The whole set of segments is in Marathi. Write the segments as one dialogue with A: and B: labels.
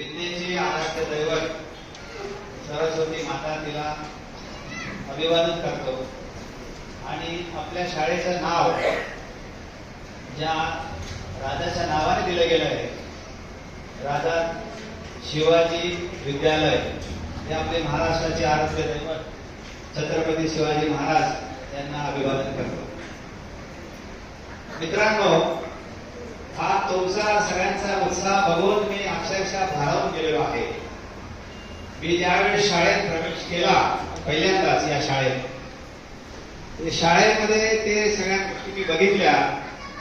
A: विद्येची आराध्य दैवत सरस्वती माता तिला अभिवादन करतो आणि आपल्या शाळेचं नाव ज्या राजाच्या नावाने दिलं गेलं आहे, राजा शिवाजी विद्यालय, हे आपले महाराष्ट्राचे आराध्य दैवत छत्रपती शिवाजी महाराज यांना अभिवादन करतो. मित्रांनो, हा तुमचा सगळ्यांचा उत्साह बघून मी अक्षरशः भारावून गेलेलो आहे. मी ज्यावेळी शाळेत प्रवेश केला पहिल्यांदाच या शाळेमध्ये ते सगळ्या गोष्टी मी बघितल्या.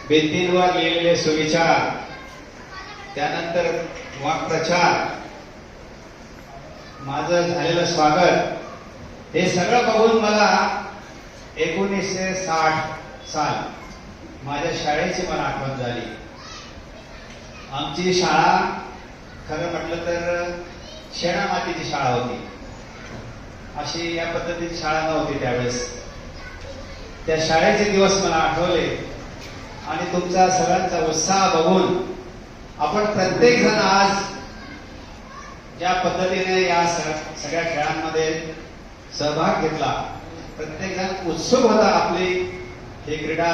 A: भिंतींवर लिहिलेले सुविचार, त्यानंतर वाक्प्रचार, माझं झालेलं स्वागत, हे सगळं बघून मला 1960 साल माझ्या शाळेची मला आठवण झाली. आमची शाळा खरं म्हटलं तर शेणामातीची शाळा होती. अशी या पद्धतीची शाळा नव्हती त्यावेळेस. त्या शाळेचे दिवस मला आठवले आणि तुमचा सगळ्यांचा उत्साह बघून आपण प्रत्येक जण आज ज्या पद्धतीने या सगळ्या खेळांमध्ये सहभाग घेतला, प्रत्येक जण उत्सुक होता आपली ही क्रीडा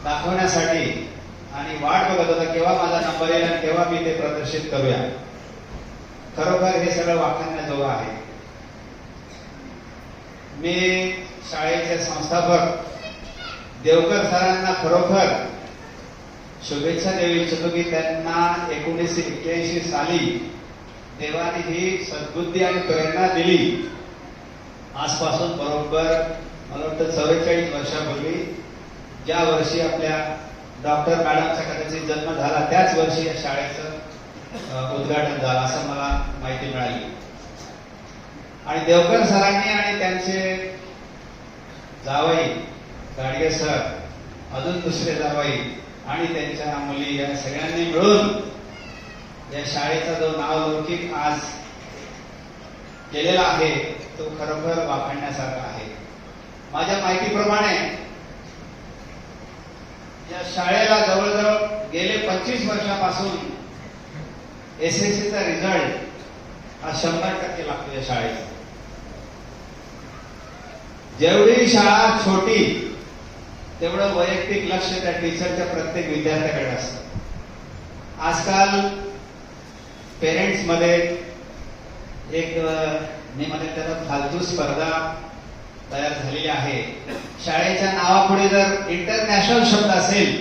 A: दाखवण्यासाठी आणि वाट बघत होता केव्हा माझा नंबर येईल आणि केव्हा मी ते प्रदर्शित करूया. खरोखर हे सगळं वाखाणण्याजोगं आहे. मी शाळेचे संस्थापक देवकर सरांना खरोखर शुभेच्छा देऊ इच्छितो की त्यांना 1981 साली देवाने ही सद्बुद्धी आणि प्रेरणा दिली. आजपासून बरोबर मला वाटतं 44 वर्षापूर्वी, ज्या वर्षी आपल्या डॉक्टर मॅडमचा कदाचित जन्म झाला त्याच वर्षी या शाळेचं उद्घाटन झालं असं मला माहिती मिळाली. आणि देवकर सरांनी आणि त्यांचे जावई गाडगे सर, अजून दुसरे जावई आणि त्यांच्या मुली या सगळ्यांनी मिळून या शाळेचा जो नावलौकिक आज केलेला आहे तो खरोखर वाखाणण्यासारखा आहे. माझ्या माहितीप्रमाणे या शाळेला जवळजवळ गेले 25 वर्षापासून एसएससीचा रिझल्ट हा 100% लागतो या शाळेचा. जेवढी शाळा छोटी तेवढं वैयक्तिक लक्ष त्या टीचरच्या प्रत्येक विद्यार्थ्याकडे असतं. आजकाल पेरेंट्स मध्ये एक मी म्हणेन त्याला फालतू स्पर्धा तयार झालेली आहे. शाळेच्या नावापुढे जर इंटरनॅशनल शब्द असेल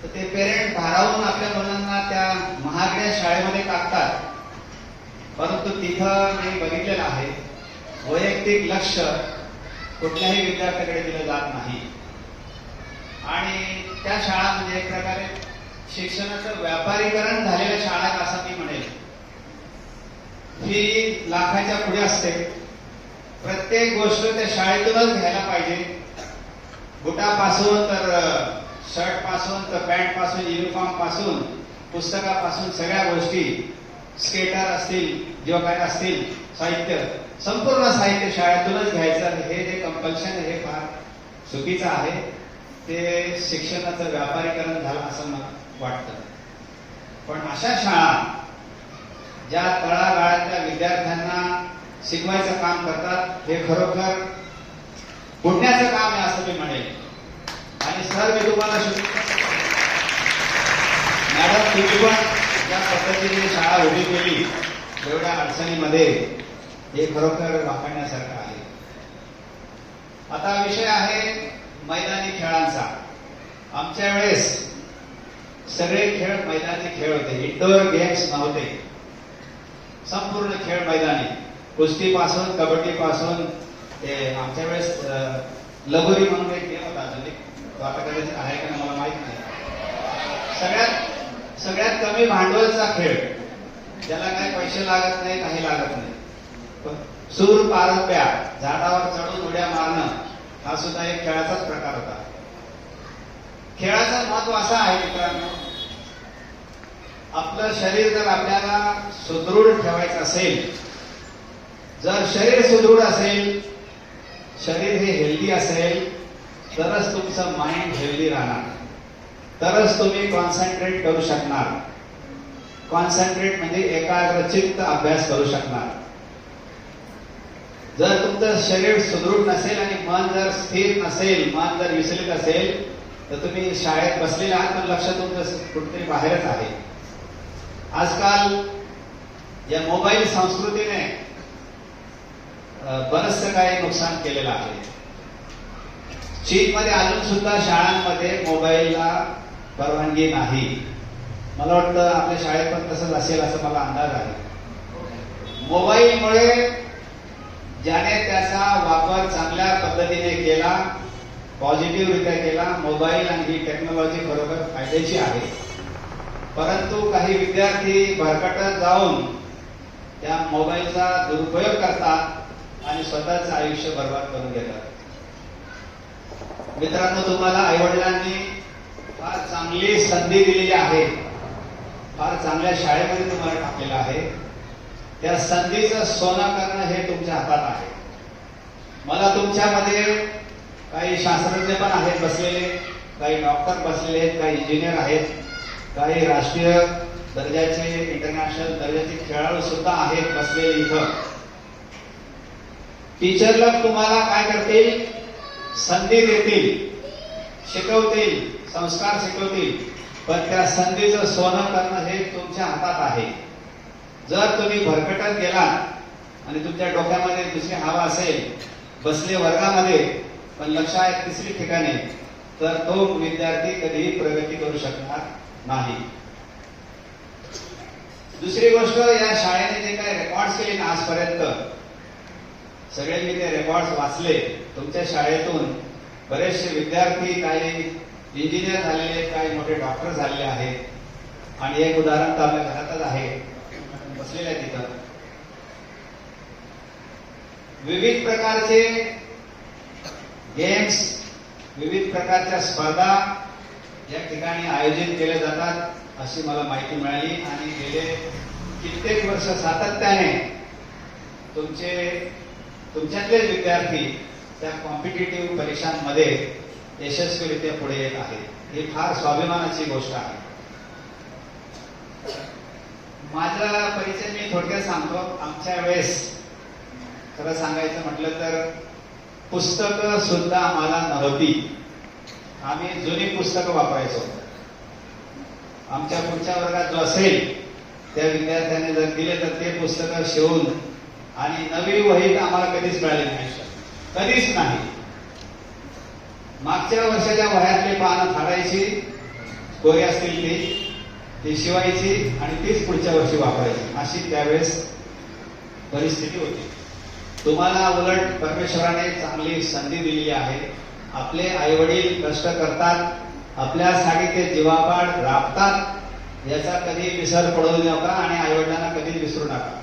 A: तर ते पेरेंट भारावून आपल्या मुलांना त्या महागड्या शाळेमध्ये टाकतात. परंतु तिथं मी बघितलेलं आहे वैयक्तिक लक्ष कुठल्याही विद्यार्थ्याकडे दिलं जात नाही आणि त्या शाळा म्हणजे एक प्रकारे शिक्षणाचं व्यापारीकरण झालेल्या शाळा असं मी म्हणेल. फी लाखाच्या पुढे असते. प्रत्येक गोष्ट त्या शाळेतूनच घ्यायला पाहिजे. बुटापासून तर शर्ट पासून तर पॅन्ट पासून, युनिफॉर्म पासून, पुस्तकापासून सगळ्या गोष्टी, स्केटर असतील, किंवा काय असतील, साहित्य, संपूर्ण साहित्य शाळेतूनच घ्यायचं. हे जे कंपल्शन हे फार चुकीचं आहे. ते शिक्षणाचं व्यापारीकरण झालं असं मला वाटतं. पण अशा शाळा ज्या तळागाळातल्या विद्यार्थ्यांना शिकवायचं काम करतात, हे खरोखर पुण्याचं काम आहे असं मी म्हणेल. आणि सर, मी तुम्हाला मॅडम, तुम्ही पण ज्या पद्धतीने शाळा उभी केली एवढ्या अडचणीमध्ये, हे खरोखर वाखाणण्यासारखं आहे. आता विषय आहे मैदानी खेळांचा. आमच्या वेळेस सगळे खेळ मैदानी खेळ होते, इंडोर गेम्स नव्हते. संपूर्ण खेळ मैदानी, कुस्तीपासून कबड्डीपासून ते आमच्या वेळेस लगोरी म्हणून एक गेम होता. अजून तो आता कदाचित आहे का मला माहित नाही. सगळ्यात कमी भांडवलचा खेळ, ज्याला काही पैसे लागत नाही, काही लागत नाही. सूर पारंब्या, झाडावर चढून उड्या मारणं, हा सुद्धा एक खेळाचाच प्रकार होता. खेळाचं महत्व असं आहे मित्रांनो, आपलं शरीर जर आपल्याला सुदृढ ठेवायचं असेल, जर शरीर सुदृढ असेल, शरीर हे हेल्दी असेल, तरच तुमचं माइंड हेल्दी राहणार, तरच तुम्ही कॉन्सन्ट्रेट करू शकणार. कॉन्सन्ट्रेट म्हणजे एकाग्रचित्त अभ्यास करू शकणार. जर तुमचं शरीर सुदृढ नसेल आणि मन जर स्थिर नसेल, मन जर विचलित असेल, तर तुम्ही शाळेत बसलेले आहात पण लक्ष तुमचं कुठेतरी बाहेरच आहे. आजकाल या मोबाईल संस्कृतीने बरंचसं काही नुकसान केलेलं आहे. चीनमध्ये अजून सुद्धा शाळांमध्ये मोबाईलला परवानगी नाही. मला वाटतं आपल्या शाळेत पण तसंच असेल असं मला अंदाज आहे. मोबाईलमुळे ज्याने त्याचा वापर चांगल्या पद्धतीने केला, पॉझिटिव्हरित्या केला, मोबाईल आणि ही टेक्नॉलॉजी खरोखर फायद्याची आहे. परंतु काही विद्यार्थी भरकटत जाऊन त्या मोबाईलचा दुरुपयोग करतात आणि स्वतःचं आयुष्य बर्बाद करून घेतात. मित्रांनो, तुम्हाला आईवडिलांनी फार चांगली संधी दिलेली आहे, फार चांगल्या शाळेमध्ये तुम्हाला टाकलेलं आहे. त्या संधीचं सोनं करणं हे तुमच्या हातात आहे. मला तुमच्यामध्ये काही शास्त्रज्ञ पण आहेत बसलेले, काही डॉक्टर बसलेले आहेत, काही इंजिनियर आहेत, काही राष्ट्रीय दर्जाचे इंटरनॅशनल दर्जाचे खेळाडू सुद्धा आहेत बसलेले इथं. टीचर लोक तुम्हाला काय करतील? संधी देतील, शिकवतील, संस्कार शिकवतील, पण त्या संधीचं सोनं करणं हे तुमच्या हातात आहे. जर तुम्ही भरकटत गेलात आणि तुमच्या डोक्यामध्ये दुसरी हवा असेल, बसले वर्गामध्ये पण लक्ष आहे तिसरी ठिकाणी, तर तो विद्यार्थी कधीही प्रगती करू शकणार नाही. दुसरी गोष्ट, या शाळेने जे काही रेकॉर्ड्स केले ना आजपर्यंत, सगळे मी ते रेकॉर्ड्स वाचले. तुमच्या शाळेतून बरेचसे विद्यार्थी, काही इंजिनियर झालेले, काही मोठे डॉक्टर झालेले आहेत. आणि एक उदाहरण तर आपल्या घरातच आहे, बसलेलं आहे तिथं. विविध प्रकारचे गेम्स, विविध प्रकारच्या स्पर्धा या ठिकाणी आयोजित केल्या जातात अशी मला माहिती मिळाली. आणि गेले कित्येक वर्ष सातत्याने तुमच्यातलेच विद्यार्थी त्या कॉम्पिटिटिव्ह परीक्षांमध्ये यशस्वीरित्या पुढे येत आहेत. ही फार स्वाभिमानाची गोष्ट आहे. माझा परिचय मी थोडक्यात सांगतो. आमच्या वेळेस खरं सांगायचं म्हटलं तर पुस्तकं सुद्धा आम्हाला नव्हती. आम्ही जुनी पुस्तकं वापरायचो. आमच्या पुढच्या वर्गात जो असेल त्या विद्यार्थ्याने जर दिले तर ते पुस्तकं शिवून, आणि नवी वही आम्हाला कधीच मिळाली नाही, कधीच नाही. मागच्या वर्षाच्या वह्यातली पानं फाडायची, कोरी असतील ती शिवायची आणि तीच पुढच्या वर्षी वापरायची, अशी त्यावेळेस परिस्थिती होती. तुम्हाला उलट परमेश्वराने चांगली संधी दिलेली आहे. आपले आई वडील कष्ट करतात, आपल्यासाठी ते जीवापाड राबतात, याचा कधी विसर पडू नका आणि आई वडिलांना कधीच विसरू नका.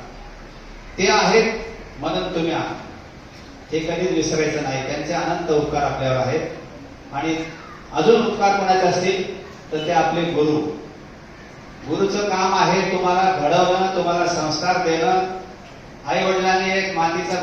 A: ते आहेत म्हणून तुम्ही आहात, हे कधीच विसरायचं नाही. त्यांचे अनंत उपकार आपल्यावर आहेत. आणि अजून उपकार कोणाचे असतील तर ते आपले गुरु. गुरुचं काम आहे तुम्हाला घडवणं, तुम्हाला संस्कार देणं. आई वडिलांनी एक मातीचा